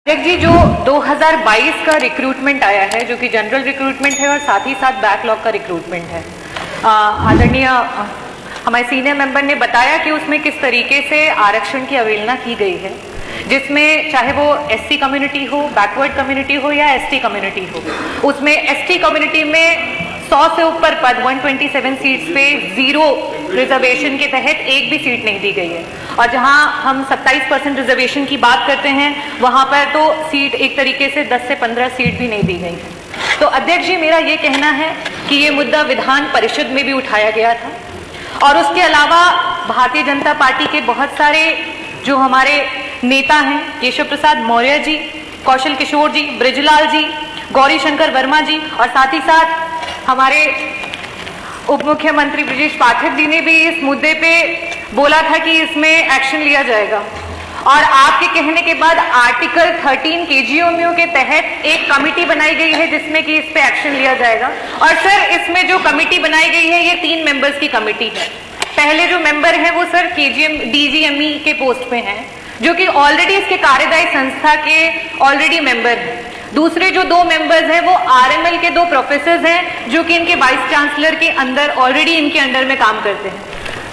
जी, जो 2022 का रिक्रूटमेंट आया है, जो कि जनरल रिक्रूटमेंट है और साथ ही साथ बैकलॉग का रिक्रूटमेंट है, आदरणीय हमारे सीनियर मेंबर ने बताया कि उसमें किस तरीके से आरक्षण की अवहेलना की गई है, जिसमें चाहे वो एससी कम्युनिटी हो, बैकवर्ड कम्युनिटी हो या एसटी कम्युनिटी हो, उसमें एसटी कम्युनिटी में 100 से ऊपर पद 127 सीट्स पे 0 रिजर्वेशन के तहत एक भी सीट नहीं दी गई है। और जहां हम 27% रिजर्वेशन की बात करते हैं, वहां पर तो सीट एक तरीके से 10 से 15 सीट भी नहीं दी गई है। तो अध्यक्ष जी, मेरा ये कहना है कि ये मुद्दा विधान परिषद में भी उठाया गया था और उसके अलावा भारतीय जनता पार्टी के बहुत सारे जो हमारे नेता हैं, केशव प्रसाद मौर्य जी, कौशल किशोर जी, ब्रिजलाल जी, गौरी शंकर वर्मा जी और साथ ही साथ हमारे उप मुख्यमंत्री ब्रजेश पाठक जी ने भी इस मुद्दे पे बोला था कि इसमें एक्शन लिया जाएगा। और आपके कहने के बाद आर्टिकल 13 केजीएमयू के तहत एक कमेटी बनाई गई है जिसमें कि इस पे एक्शन लिया जाएगा। और सर, इसमें जो कमेटी बनाई गई है, ये 3 मेंबर्स की कमेटी है। पहले जो मेंबर है वो सर डीजीएमई के पोस्ट पे हैं, जो कि ऑलरेडी इसके कार्यदायी संस्था के ऑलरेडी मेंबर हैं। दूसरे जो 2 मेंबर्स हैं वो आरएमएल के 2 प्रोफेसर्स हैं, जो कि इनके वाइस चांसलर के अंदर ऑलरेडी इनके अंडर में काम करते हैं।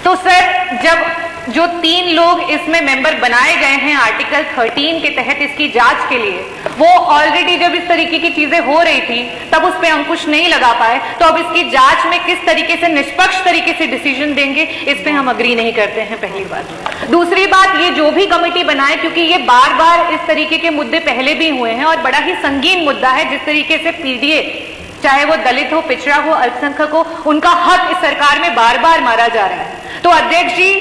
तो सर, जब जो 3 लोग इसमें मेंबर बनाए गए हैं आर्टिकल 13 के तहत इसकी जांच के लिए, वो ऑलरेडी जब इस तरीके की चीजें हो रही थी तब उस पर अंकुश नहीं लगा पाए, तो अब इसकी जांच में किस तरीके से निष्पक्ष तरीके से डिसीजन देंगे, इस पे हम अग्री नहीं करते हैं, पहली बात। दूसरी बात, ये जो भी कमेटी बनाए, क्योंकि ये बार बार इस तरीके के मुद्दे पहले भी हुए हैं और बड़ा ही संगीन मुद्दा है, जिस तरीके से पीडीए, चाहे वो दलित हो, पिछड़ा हो, अल्पसंख्यक हो, उनका हक इस सरकार में बार बार मारा जा रहा है। तो अध्यक्ष जी,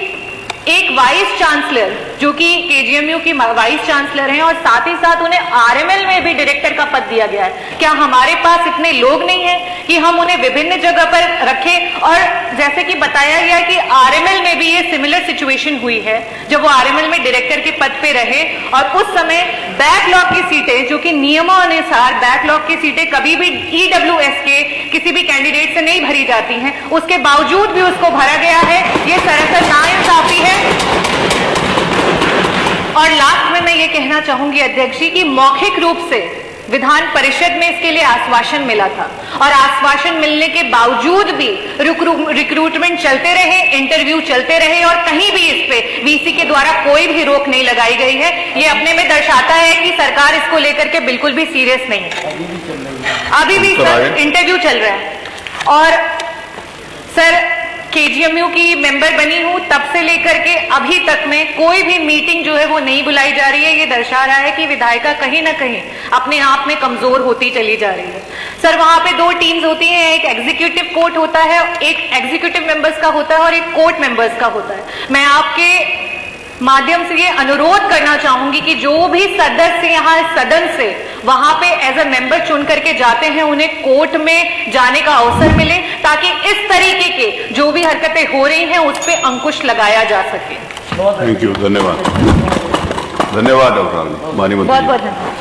एक वाइस चांसलर जो कि केजीएमयू की वाइस चांसलर हैं और साथ ही साथ उन्हें आरएमएल में भी डायरेक्टर का पद दिया गया है, क्या हमारे पास इतने लोग नहीं हैं कि हम उन्हें विभिन्न जगह पर रखें? और जैसे कि बताया गया कि आरएमएल में भी ये सिमिलर सिचुएशन हुई है, जब वो आरएमएल में डायरेक्टर के पद पे रहे और उस समय बैकलॉग की सीटें, जो कि नियमानुसार बैकलॉग की सीटें कभी भी ईडब्ल्यूएस के किसी भी कैंडिडेट से नहीं भरी जाती हैं, उसके बावजूद भी उसको भरा गया है। ये सरासर नाइंसाफी है। और लास्ट में मैं ये कहना चाहूंगी अध्यक्ष जी कि मौखिक रूप से विधान परिषद में इसके लिए आश्वासन मिला था और आश्वासन मिलने के बावजूद भी रिक्रूटमेंट चलते रहे, इंटरव्यू चलते रहे और कहीं भी इस पे वीसी के द्वारा कोई भी रोक नहीं लगाई गई है। ये अपने में दर्शाता है कि सरकार इसको लेकर के बिल्कुल भी सीरियस नहीं है। अभी भी सर इंटरव्यू चल रहा है। और सर, केजीएमयू की मेंबर बनी हूं तब से लेकर के अभी तक में कोई भी मीटिंग जो है वो नहीं बुलाई जा रही है। ये दर्शा रहा है कि विधायिका कहीं ना कहीं अपने आप में कमजोर होती चली जा रही है। सर, वहां पे 2 टीम्स होती हैं, एक एग्जीक्यूटिव कोर्ट होता है, एक एग्जीक्यूटिव मेंबर्स का होता है और एक कोर्ट मेंबर्स का होता है। मैं आपके माध्यम से ये अनुरोध करना चाहूंगी कि जो भी सदस्य यहाँ सदन से वहां पे एज अ मेंबर चुन करके जाते हैं, उन्हें कोर्ट में जाने का अवसर मिले, ताकि इस तरीके के जो भी हरकतें हो रही हैं उस पे अंकुश लगाया जा सके। थैंक यू, धन्यवाद। धन्यवाद डॉक्टर। बहुत बहुत धन्यवाद।